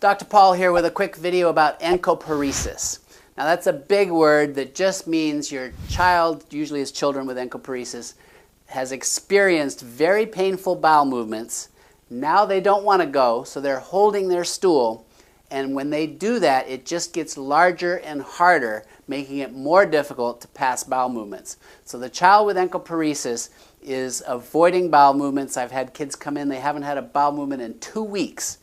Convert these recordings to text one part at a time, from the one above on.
Dr. Paul here with a quick video about encoperesis. Now that's a big word that just means your child, usually as children with encoperesis, has experienced very painful bowel movements. Now they don't want to go, so they're holding their stool, and when they do that, it just gets larger and harder, making it more difficult to pass bowel movements. So the child with encoperesis is avoiding bowel movements. I've had kids come in, they haven't had a bowel movement in 2 weeks.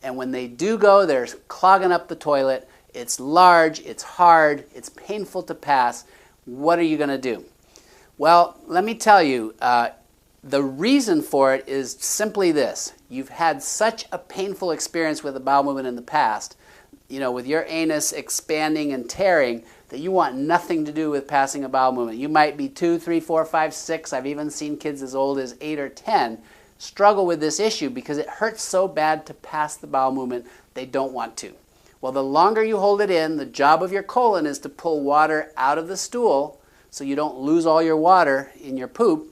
And when they do go, they're clogging up the toilet. It's large, it's hard, it's painful to pass. What are you going to do? Well, let me tell you, the reason for it is simply this. You've had such a painful experience with a bowel movement in the past, with your anus expanding and tearing, that you want nothing to do with passing a bowel movement. You might be 2, 3, 4, 5, 6. I've even seen kids as old as 8 or 10 struggle with this issue because it hurts so bad to pass the bowel movement they don't want to. Well, the longer you hold it in, the job of your colon is to pull water out of the stool so you don't lose all your water in your poop.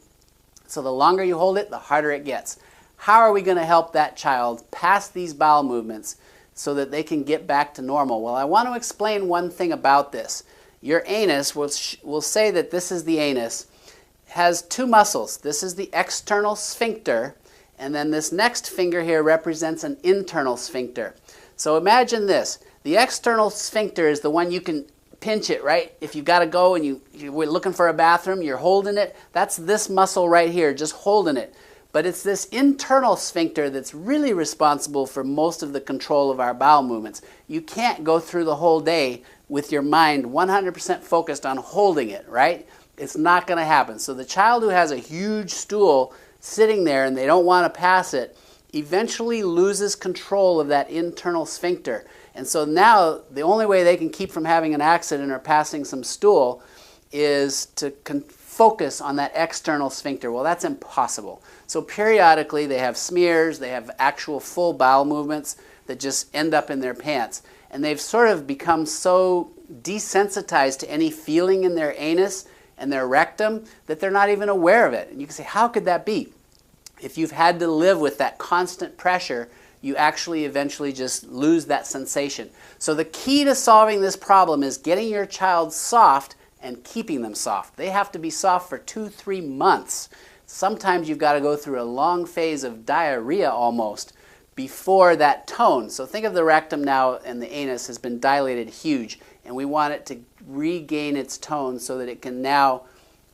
So the longer you hold it, the harder it gets. How are we going to help that child pass these bowel movements so that they can get back to normal? Well, I want to explain one thing about this. Your anus, we'll say that this is the anus, has 2 muscles. This is the external sphincter, and then this next finger here represents an internal sphincter. So imagine this. The external sphincter is the one you can pinch it, right? If you've got to go and you're looking for a bathroom, you're holding it. That's this muscle right here, just holding it. But it's this internal sphincter that's really responsible for most of the control of our bowel movements. You can't go through the whole day with your mind 100% focused on holding it, right? It's not going to happen. So the child who has a huge stool sitting there and they don't want to pass it eventually loses control of that internal sphincter. And so now the only way they can keep from having an accident or passing some stool is to focus on that external sphincter. Well, that's impossible. So periodically they have smears, they have actual full bowel movements that just end up in their pants. And they've sort of become so desensitized to any feeling in their anus and their rectum that they're not even aware of it. And you can say, how could that be? If you've had to live with that constant pressure, you actually eventually just lose that sensation. So the key to solving this problem is getting your child soft and keeping them soft. They have to be soft for 2-3 months. Sometimes you've got to go through a long phase of diarrhea almost before that tone. So think of the rectum now, and the anus has been dilated huge, and we want it to regain its tone so that it can now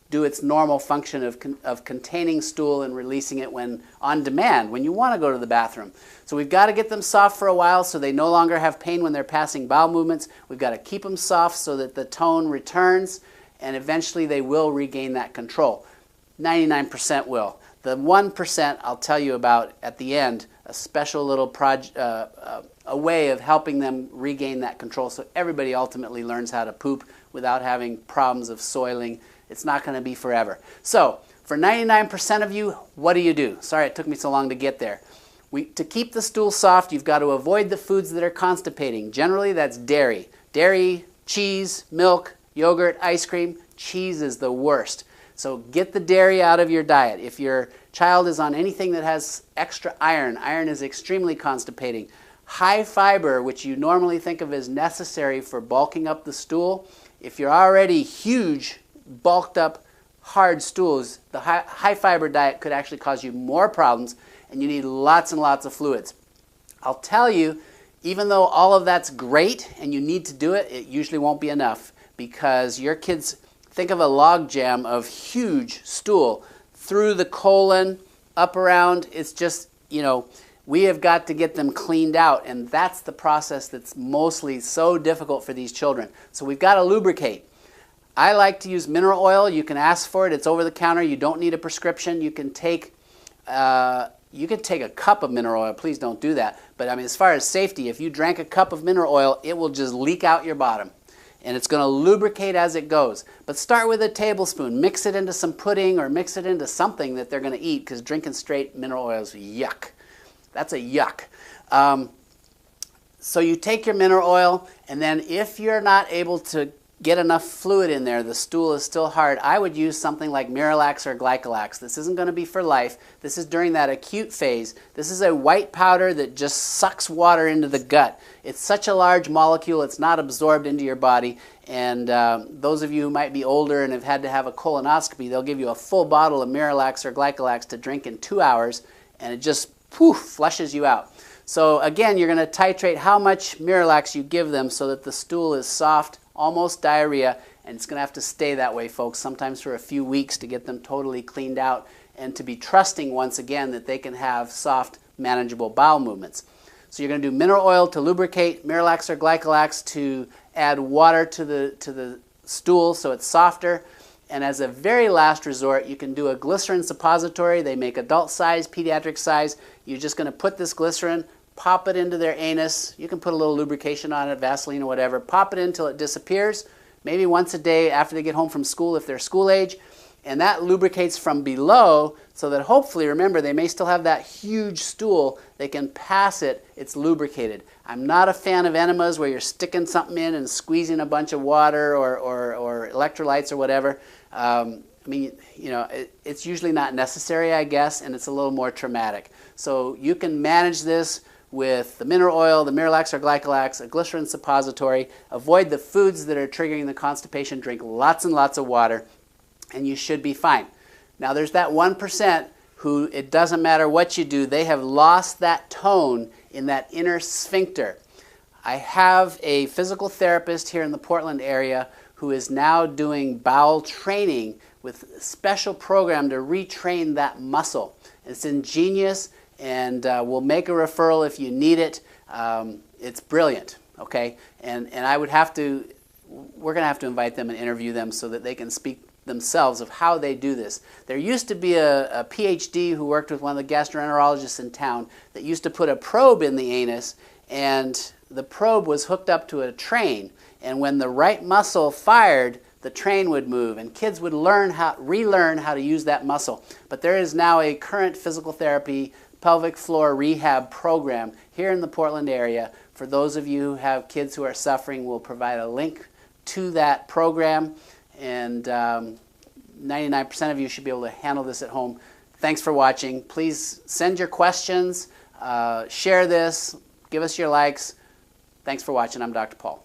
do its normal function of containing stool and releasing it when on demand, when you want to go to the bathroom. So we've got to get them soft for a while so they no longer have pain when they're passing bowel movements. We've got to keep them soft so that the tone returns, and eventually they will regain that control. 99% will. The 1% I'll tell you about at the end, a special little a way of helping them regain that control so everybody ultimately learns how to poop without having problems of soiling. It's not going to be forever. So for 99% of you, what do? Sorry it took me so long to get there. To keep the stool soft, you've got to avoid the foods that are constipating. Generally, that's dairy. Dairy, cheese, milk, yogurt, ice cream. Cheese is the worst. So get the dairy out of your diet. If your child is on anything that has extra iron, iron is extremely constipating. High fiber, which you normally think of as necessary for bulking up the stool, if you're already huge, bulked up, hard stools, the high fiber diet could actually cause you more problems, and you need lots and lots of fluids. I'll tell you, even though all of that's great and you need to do it, it usually won't be enough because your kids, think of a log jam of huge stool through the colon, up around. It's just, we have got to get them cleaned out, and that's the process that's mostly so difficult for these children. So we've got to lubricate. I like to use mineral oil. You can ask for it. It's over the counter. You don't need a prescription. You can take a cup of mineral oil. Please don't do that. But I mean, as far as safety, if you drank a cup of mineral oil, it will just leak out your bottom. And it's going to lubricate as it goes. But start with a tablespoon. Mix it into some pudding or mix it into something that they're going to eat, because drinking straight mineral oil is yuck. That's a yuck. So you take your mineral oil, and then if you're not able to get enough fluid in there, the stool is still hard, I would use something like Miralax or Glycolax. This isn't going to be for life. This is during that acute phase. This is a white powder that just sucks water into the gut. It's such a large molecule, it's not absorbed into your body. And those of you who might be older and have had to have a colonoscopy, they'll give you a full bottle of Miralax or Glycolax to drink in 2 hours, and it just poof, flushes you out. So again, you're going to titrate how much Miralax you give them so that the stool is soft, almost diarrhea, and it's going to have to stay that way, folks, sometimes for a few weeks to get them totally cleaned out and to be trusting once again that they can have soft, manageable bowel movements. So you're going to do mineral oil to lubricate, Miralax or Glycolax to add water to the stool so it's softer, and as a very last resort, you can do a glycerin suppository. They make adult size, pediatric size. You're just going to put this glycerin, pop it into their anus. You can put a little lubrication on it, Vaseline or whatever. Pop it in until it disappears, maybe once a day after they get home from school if they're school age. And that lubricates from below so that hopefully, remember, they may still have that huge stool. They can pass it. It's lubricated. I'm not a fan of enemas where you're sticking something in and squeezing a bunch of water or electrolytes or whatever. I mean, you know, it's usually not necessary, I guess, and it's a little more traumatic. So you can manage this with the mineral oil, the Miralax or Glycolax, a glycerin suppository. Avoid the foods that are triggering the constipation. Drink lots and lots of water, and you should be fine. Now, there's that 1% who it doesn't matter what you do. They have lost that tone in that inner sphincter. I have a physical therapist here in the Portland area who is now doing bowel training with a special program to retrain that muscle. It's ingenious, and we'll make a referral if you need it. It's brilliant, okay? And I would have to, we're going to have to invite them and interview them so that they can speak themselves of how they do this. There used to be a PhD who worked with one of the gastroenterologists in town that used to put a probe in the anus, and the probe was hooked up to a train, and when the right muscle fired, the train would move, and kids would relearn how to use that muscle. But there is now a current physical therapy pelvic floor rehab program here in the Portland area. For those of you who have kids who are suffering, we'll provide a link to that program, and 99% of you should be able to handle this at home. Thanks for watching. Please send your questions, share this, give us your likes. Thanks for watching. I'm Dr. Paul.